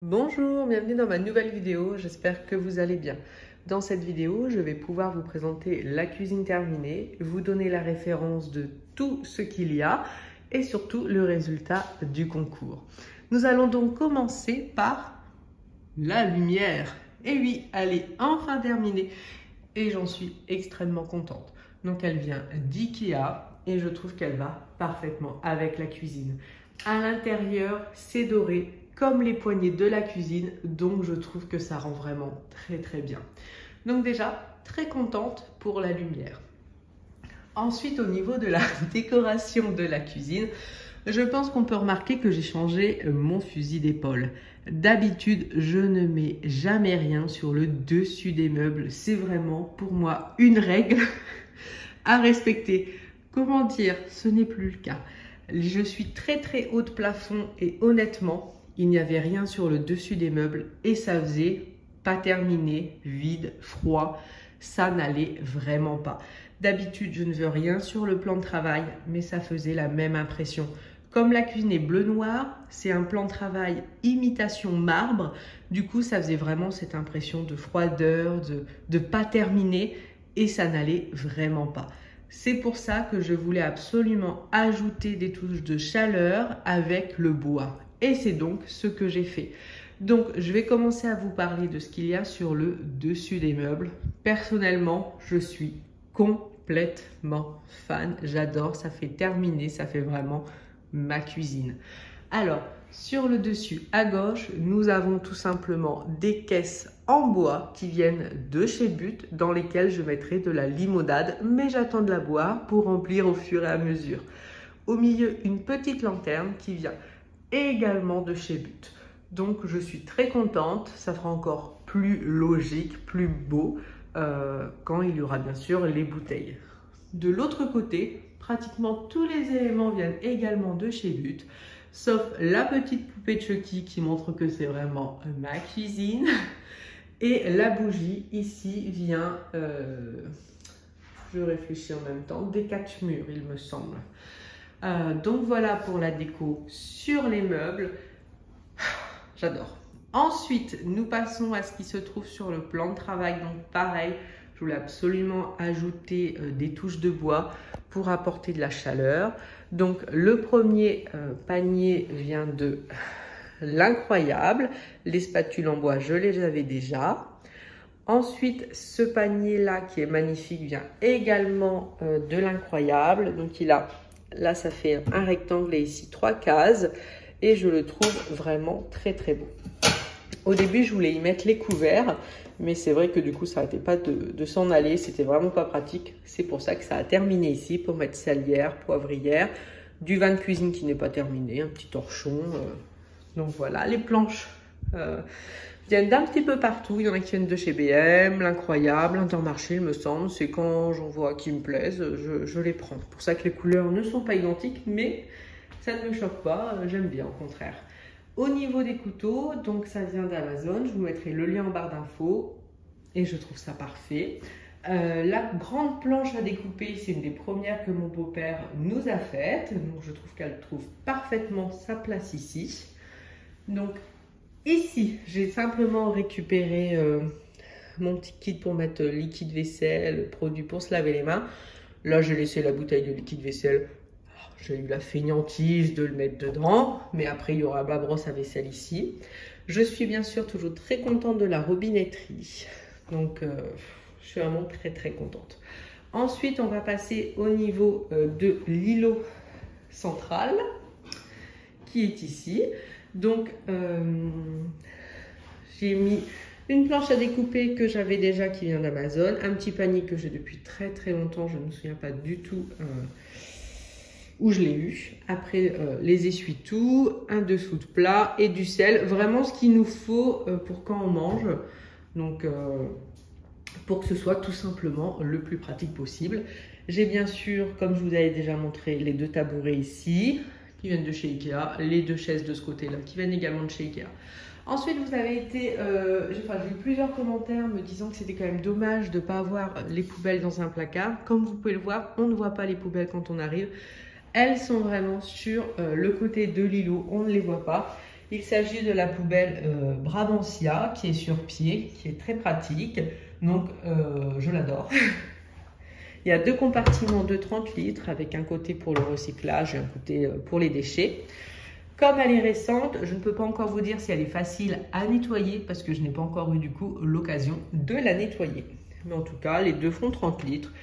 Bonjour, bienvenue dans ma nouvelle vidéo, j'espère que vous allez bien. Dans cette vidéo, je vais pouvoir vous présenter la cuisine terminée, vous donner la référence de tout ce qu'il y a et surtout le résultat du concours. Nous allons donc commencer par la lumière. Et oui, elle est enfin terminée et j'en suis extrêmement contente. Donc elle vient d'IKEA et je trouve qu'elle va parfaitement avec la cuisine. À l'intérieur, c'est doré comme les poignées de la cuisine, donc je trouve que ça rend vraiment très bien. Donc déjà, très contente pour la lumière. Ensuite, au niveau de la décoration de la cuisine, je pense qu'on peut remarquer que j'ai changé mon fusil d'épaule. D'habitude, je ne mets jamais rien sur le dessus des meubles. C'est vraiment pour moi une règle à respecter. Comment dire, ce n'est plus le cas. Je suis très haut de plafond et honnêtement, il n'y avait rien sur le dessus des meubles et ça faisait pas terminé, vide, froid. Ça n'allait vraiment pas. D'habitude, je ne veux rien sur le plan de travail, mais ça faisait la même impression. Comme la cuisine est bleu-noir, c'est un plan de travail imitation marbre. Du coup, ça faisait vraiment cette impression de froideur, de pas terminé et ça n'allait vraiment pas. C'est pour ça que je voulais absolument ajouter des touches de chaleur avec le bois. Et c'est donc ce que j'ai fait. Donc, je vais commencer à vous parler de ce qu'il y a sur le dessus des meubles. Personnellement, je suis complètement fan. J'adore, ça fait terminer, ça fait vraiment ma cuisine. Alors, sur le dessus à gauche, nous avons tout simplement des caisses en bois qui viennent de chez But dans lesquelles je mettrai de la limonade, mais j'attends de la boire pour remplir au fur et à mesure. Au milieu, une petite lanterne qui vient également de chez But. Donc je suis très contente, ça sera encore plus logique, plus beau quand il y aura bien sûr les bouteilles. De l'autre côté, pratiquement tous les éléments viennent également de chez But, sauf la petite poupée de Chucky qui montre que c'est vraiment ma cuisine. Et la bougie ici vient, je réfléchis en même temps, des 4 murs il me semble. Donc voilà pour la déco sur les meubles. J'adore. Ensuite, nous passons à ce qui se trouve sur le plan de travail. Donc pareil, je voulais absolument ajouter des touches de bois pour apporter de la chaleur. Donc le premier panier vient de l'Incroyable. Les spatules en bois, je les avais déjà. Ensuite, ce panier-là qui est magnifique vient également de l'Incroyable. Donc il a, là ça fait un rectangle et ici 3 cases. Et je le trouve vraiment très beau. Au début, je voulais y mettre les couverts, mais c'est vrai que du coup, ça n'arrêtait pas de s'en aller. C'était vraiment pas pratique. C'est pour ça que ça a terminé ici pour mettre salière, poivrière, du vin de cuisine qui n'est pas terminé, un petit torchon. Donc voilà, les planches viennent d'un petit peu partout. Il y en a qui viennent de chez BM, l'Incroyable, Intermarché, il me semble. C'est quand j'en vois qui me plaisent, je les prends. C'est pour ça que les couleurs ne sont pas identiques, mais ça ne me choque pas, j'aime bien au contraire. Au niveau des couteaux, donc ça vient d'Amazon, je vous mettrai le lien en barre d'infos et je trouve ça parfait. La grande planche à découper, c'est une des premières que mon beau-père nous a faites, donc je trouve qu'elle trouve parfaitement sa place ici. Donc ici, j'ai simplement récupéré mon petit kit pour mettre liquide vaisselle, produit pour se laver les mains. Là, j'ai laissé la bouteille de liquide vaisselle. J'ai eu la fainéantise de le mettre dedans, mais après il y aura ma brosse à vaisselle ici. Je suis bien sûr toujours très contente de la robinetterie, donc je suis vraiment très contente. Ensuite, on va passer au niveau de l'îlot central, qui est ici. Donc, j'ai mis une planche à découper que j'avais déjà qui vient d'Amazon, un petit panier que j'ai depuis très longtemps, je ne me souviens pas du tout où je l'ai eu. Après, les essuie-tout, un dessous de plat et du sel. Vraiment ce qu'il nous faut pour quand on mange. Donc, pour que ce soit tout simplement le plus pratique possible. J'ai bien sûr, comme je vous avais déjà montré, les 2 tabourets ici, qui viennent de chez Ikea. Les 2 chaises de ce côté-là, qui viennent également de chez Ikea. Ensuite, vous avez été, j'ai eu plusieurs commentaires me disant que c'était quand même dommage de ne pas avoir les poubelles dans un placard. Comme vous pouvez le voir, on ne voit pas les poubelles quand on arrive. Elles sont vraiment sur le côté de l'îlot, on ne les voit pas. Il s'agit de la poubelle Brabantia qui est sur pied, qui est très pratique. Donc, je l'adore. Il y a deux compartiments de 30 litres avec un côté pour le recyclage et un côté pour les déchets. Comme elle est récente, je ne peux pas encore vous dire si elle est facile à nettoyer parce que je n'ai pas encore eu du coup l'occasion de la nettoyer. Mais en tout cas, les deux font 30 litres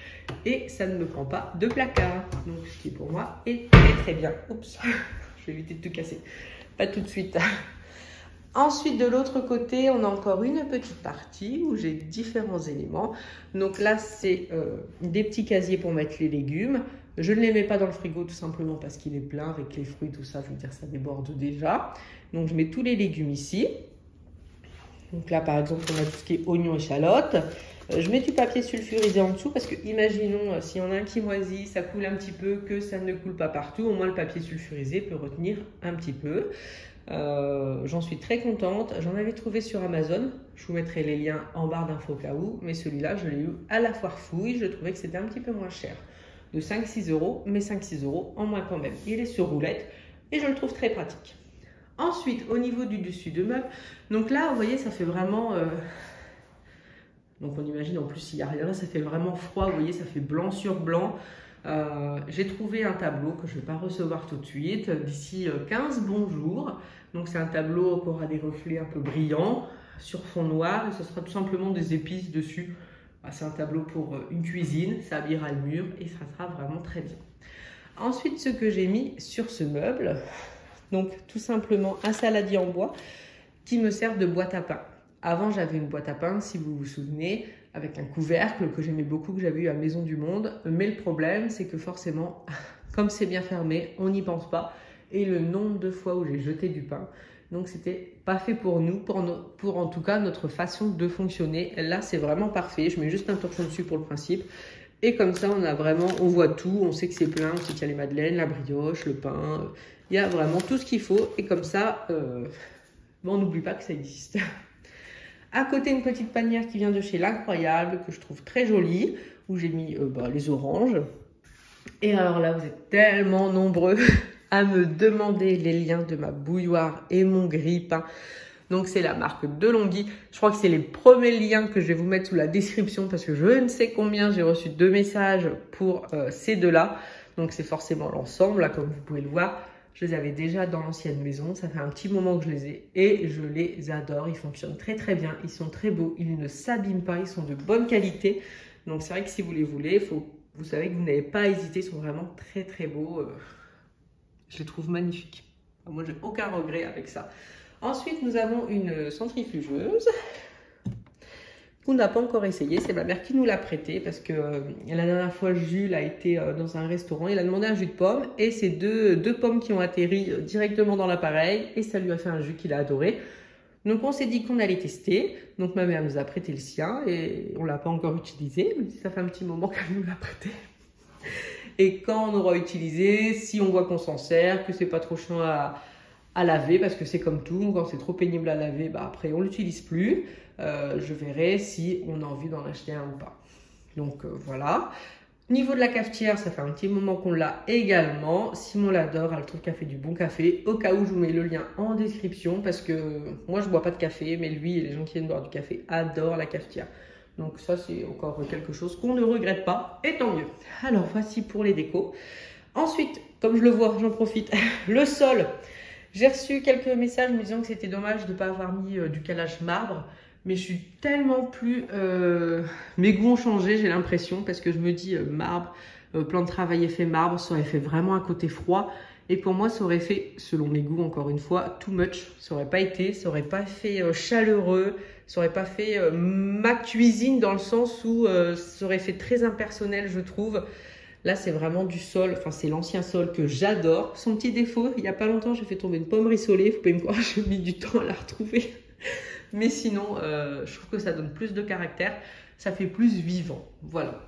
et ça ne me prend pas de placard. Donc, ce qui pour moi est très bien. Oups, je vais éviter de tout casser. Pas tout de suite. Ensuite, de l'autre côté, on a encore une petite partie où j'ai différents éléments. Donc là, c'est des petits casiers pour mettre les légumes. Je ne les mets pas dans le frigo tout simplement parce qu'il est plein avec les fruits, tout ça. Je veux dire, ça déborde déjà. Donc, je mets tous les légumes ici. Donc là, par exemple, on a tout ce qui est oignons, échalotes. Je mets du papier sulfurisé en dessous parce que, imaginons, s'il y en a un qui moisit, ça coule un petit peu, que ça ne coule pas partout. Au moins, le papier sulfurisé peut retenir un petit peu. J'en suis très contente. J'en avais trouvé sur Amazon. Je vous mettrai les liens en barre d'infos au cas où. Mais celui-là, je l'ai eu à la foire fouille. Je trouvais que c'était un petit peu moins cher. De 5-6 euros, mais 5-6 euros en moins quand même. Il est sur roulette et je le trouve très pratique. Ensuite, au niveau du dessus de meuble, donc là, vous voyez, ça fait vraiment... Donc on imagine en plus s'il n'y a rien, ça fait vraiment froid, vous voyez, ça fait blanc sur blanc. J'ai trouvé un tableau que je ne vais pas recevoir tout de suite, d'ici 15 bons jours. Donc c'est un tableau qui aura des reflets un peu brillants sur fond noir et ce sera tout simplement des épices dessus. C'est un tableau pour une cuisine, ça habillera le mur et ça sera vraiment très bien. Ensuite, ce que j'ai mis sur ce meuble, donc tout simplement un saladier en bois qui me sert de boîte à pain. Avant, j'avais une boîte à pain, si vous vous souvenez, avec un couvercle que j'aimais beaucoup, que j'avais eu à Maison du Monde. Mais le problème, c'est que forcément, comme c'est bien fermé, on n'y pense pas. Et le nombre de fois où j'ai jeté du pain, donc c'était pas fait pour nous, pour en tout cas notre façon de fonctionner. Là, c'est vraiment parfait. Je mets juste un torchon dessus pour le principe. Et comme ça, on voit tout, on sait que c'est plein, on sait qu'il y a les madeleines, la brioche, le pain. Il y a vraiment tout ce qu'il faut. Et comme ça, on n'oublie pas que ça existe. À côté, une petite panière qui vient de chez L'Incroyable, que je trouve très jolie, où j'ai mis les oranges. Et alors là, vous êtes tellement nombreux à me demander les liens de ma bouilloire et mon grille-pain. Donc, c'est la marque Delonghi. Je crois que c'est les premiers liens que je vais vous mettre sous la description parce que je ne sais combien j'ai reçu 2 messages pour ces deux-là. Donc, c'est forcément l'ensemble, là, comme vous pouvez le voir. Je les avais déjà dans l'ancienne maison, ça fait un petit moment que je les ai et je les adore. Ils fonctionnent très très bien, ils sont très beaux, ils ne s'abîment pas, ils sont de bonne qualité. Donc c'est vrai que si vous les voulez, vous savez que vous n'avez pas à hésiter, ils sont vraiment très très beaux. Je les trouve magnifiques. Moi, j'ai aucun regret avec ça. Ensuite, nous avons une centrifugeuse qu'on n'a pas encore essayé. C'est ma mère qui nous l'a prêté parce que la dernière fois, Jules a été dans un restaurant. Il a demandé un jus de pomme et c'est deux pommes qui ont atterri directement dans l'appareil et ça lui a fait un jus qu'il a adoré. Donc, on s'est dit qu'on allait tester. Donc, ma mère nous a prêté le sien et on ne l'a pas encore utilisé. Même si ça fait un petit moment qu'elle nous l'a prêté. Et quand on aura utilisé, si on voit qu'on s'en sert, que c'est pas trop chiant à laver, parce que c'est comme tout, quand c'est trop pénible à laver, après on l'utilise plus. Je verrai si on a envie d'en acheter un ou pas. Donc voilà. Niveau de la cafetière, ça fait un petit moment qu'on l'a également. Simon l'adore, elle trouve qu'elle fait du bon café. Au cas où, je vous mets le lien en description parce que moi je bois pas de café, mais lui et les gens qui viennent boire du café adorent la cafetière. Donc ça, c'est encore quelque chose qu'on ne regrette pas, et tant mieux. Alors, voici pour les décos. Ensuite, comme je le vois, j'en profite, le sol. J'ai reçu quelques messages me disant que c'était dommage de ne pas avoir mis du calage marbre. Mais je suis tellement plus... mes goûts ont changé, j'ai l'impression, parce que je me dis marbre, plan de travail effet marbre, ça aurait fait vraiment un côté froid. Et pour moi, ça aurait fait, selon mes goûts, encore une fois, too much. Ça aurait pas été, ça aurait pas fait chaleureux, ça aurait pas fait ma cuisine dans le sens où ça aurait fait très impersonnel, je trouve. Là, c'est vraiment du sol, enfin, c'est l'ancien sol que j'adore. Son petit défaut, il y a pas longtemps, j'ai fait tomber une pomme rissolée. Faut pas me croire, j'ai mis du temps à la retrouver. Mais sinon, je trouve que ça donne plus de caractère, ça fait plus vivant. Voilà.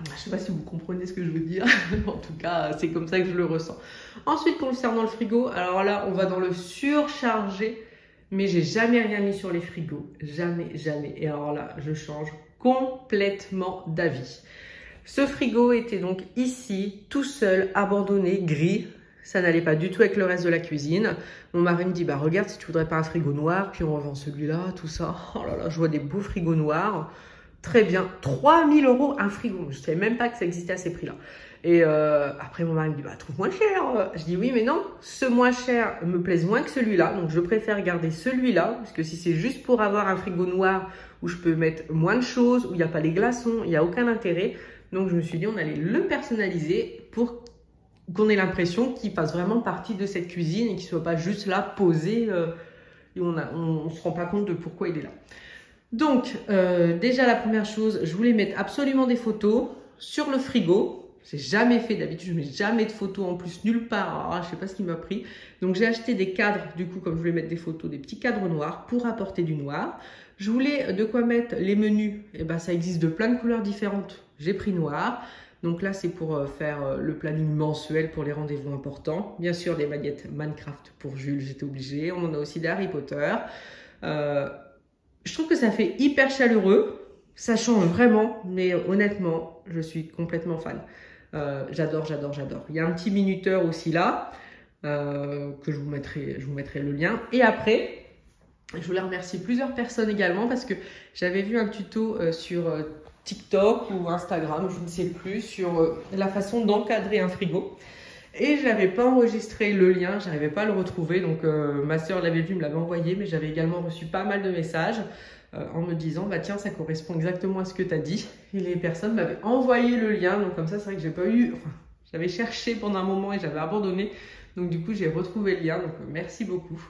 Je ne sais pas si vous comprenez ce que je veux dire, en tout cas, c'est comme ça que je le ressens. Ensuite, concernant le frigo, alors là, on va dans le surchargé, mais j'ai jamais rien mis sur les frigos, jamais, jamais. Et alors là, je change complètement d'avis. Ce frigo était donc ici, tout seul, abandonné, gris. Ça n'allait pas du tout avec le reste de la cuisine. Mon mari me dit, bah regarde si tu voudrais pas un frigo noir, puis on revend celui-là, tout ça. Oh là là, je vois des beaux frigos noirs. Très bien, 3 000 € un frigo. Je ne savais même pas que ça existait à ces prix-là. Et après, mon mari me dit, bah trouve moins cher. Je dis, oui, mais non, ce moins cher me plaise moins que celui-là. Donc, je préfère garder celui-là. Parce que si c'est juste pour avoir un frigo noir où je peux mettre moins de choses, où il n'y a pas les glaçons, il n'y a aucun intérêt. Donc, je me suis dit, on allait le personnaliser pour qu'on ait l'impression qu'il fasse vraiment partie de cette cuisine et qu'il ne soit pas juste là, posé. Et on ne se rend pas compte de pourquoi il est là. Donc, déjà la première chose, je voulais mettre absolument des photos sur le frigo. J'ai jamais fait, d'habitude je mets jamais de photos en plus nulle part. Alors, je sais pas ce qui m'a pris. Donc j'ai acheté des cadres, du coup comme je voulais mettre des photos, des petits cadres noirs pour apporter du noir. Je voulais de quoi mettre les menus. Et ben ça existe de plein de couleurs différentes. J'ai pris noir. Donc là c'est pour faire le planning mensuel pour les rendez-vous importants. Bien sûr des baguettes Minecraft pour Jules, j'étais obligée. On en a aussi des Harry Potter. Je trouve que ça fait hyper chaleureux. Ça change vraiment, mais honnêtement, je suis complètement fan. J'adore, j'adore, j'adore. Il y a un petit minuteur aussi là, que je vous mettrai le lien. Et après, je voulais remercier plusieurs personnes également parce que j'avais vu un tuto sur TikTok ou Instagram, je ne sais plus, sur la façon d'encadrer un frigo. Et je n'avais pas enregistré le lien, je n'arrivais pas à le retrouver. Donc ma soeur l'avait vu, me l'avait envoyé, mais j'avais également reçu pas mal de messages en me disant bah tiens ça correspond exactement à ce que tu as dit. Et les personnes m'avaient envoyé le lien, donc comme ça c'est vrai que j'ai pas eu, enfin j'avais cherché pendant un moment et j'avais abandonné. Donc du coup j'ai retrouvé le lien, donc merci beaucoup.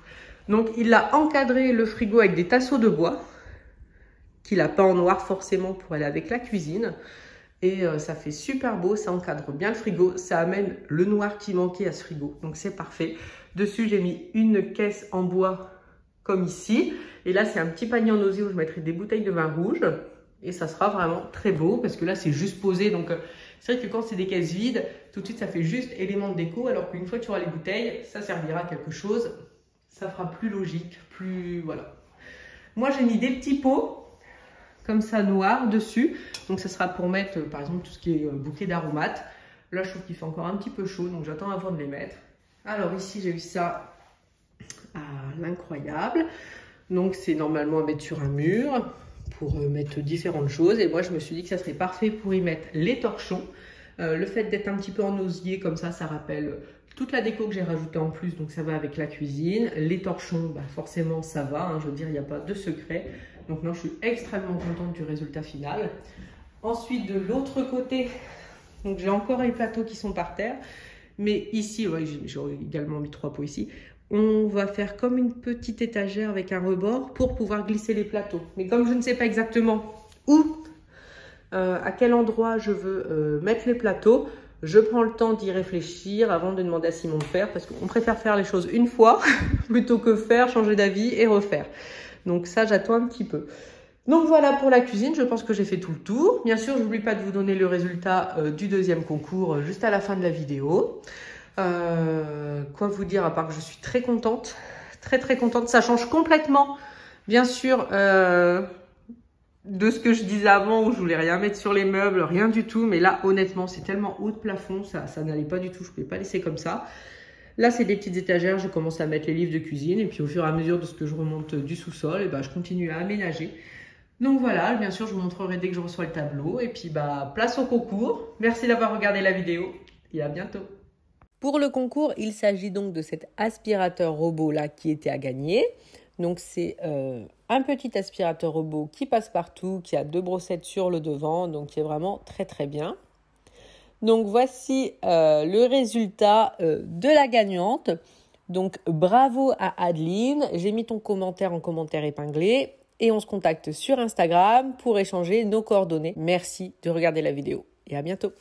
Donc il a encadré le frigo avec des tasseaux de bois qu'il a peint en noir forcément pour aller avec la cuisine. Et ça fait super beau, ça encadre bien le frigo, ça amène le noir qui manquait à ce frigo, donc c'est parfait. Dessus, j'ai mis une caisse en bois comme ici. Et là, c'est un petit panier en osier où je mettrai des bouteilles de vin rouge. Et ça sera vraiment très beau parce que là, c'est juste posé. Donc, c'est vrai que quand c'est des caisses vides, tout de suite, ça fait juste élément de déco. Alors qu'une fois que tu auras les bouteilles, ça servira à quelque chose. Ça fera plus logique, plus... voilà. Moi, j'ai mis des petits pots comme ça noir dessus, donc ça sera pour mettre par exemple tout ce qui est bouquet d'aromates. Là je trouve qu'il fait encore un petit peu chaud, donc j'attends avant de les mettre. Alors ici j'ai eu ça à l'incroyable, donc c'est normalement à mettre sur un mur pour mettre différentes choses, et moi je me suis dit que ça serait parfait pour y mettre les torchons. Le fait d'être un petit peu en osier comme ça rappelle toute la déco que j'ai rajoutée en plus, donc ça va avec la cuisine. Les torchons, bah forcément ça va, hein, je veux dire il n'y a pas de secret. Donc non, je suis extrêmement contente du résultat final. Ensuite, de l'autre côté, donc j'ai encore les plateaux qui sont par terre. Mais ici, ouais, j'ai également mis 3 pots ici. On va faire comme une petite étagère avec un rebord pour pouvoir glisser les plateaux. Mais comme je ne sais pas exactement où, à quel endroit je veux mettre les plateaux, je prends le temps d'y réfléchir avant de demander à Simon de faire. Parce qu'on préfère faire les choses une fois plutôt que faire, changer d'avis et refaire. Donc ça, j'attends un petit peu. Donc voilà pour la cuisine, je pense que j'ai fait tout le tour. Bien sûr, je n'oublie pas de vous donner le résultat du deuxième concours juste à la fin de la vidéo. Quoi vous dire à part que je suis très contente, très contente. Ça change complètement, bien sûr, de ce que je disais avant où je voulais rien mettre sur les meubles, rien du tout. Mais là, honnêtement, c'est tellement haut de plafond, ça n'allait pas du tout. Je ne pouvais pas laisser comme ça. Là, c'est des petites étagères, je commence à mettre les livres de cuisine et puis au fur et à mesure de ce que je remonte du sous-sol, et ben, je continue à aménager. Donc voilà, bien sûr, je vous montrerai dès que je reçois le tableau. Et puis, bah, place au concours. Merci d'avoir regardé la vidéo et à bientôt. Pour le concours, il s'agit donc de cet aspirateur robot là qui était à gagner. Donc c'est un petit aspirateur robot qui passe partout, qui a 2 brossettes sur le devant, donc qui est vraiment très bien. Donc voici le résultat de la gagnante. Donc bravo à Adeline, j'ai mis ton commentaire en commentaire épinglé et on se contacte sur Instagram pour échanger nos coordonnées. Merci de regarder la vidéo et à bientôt.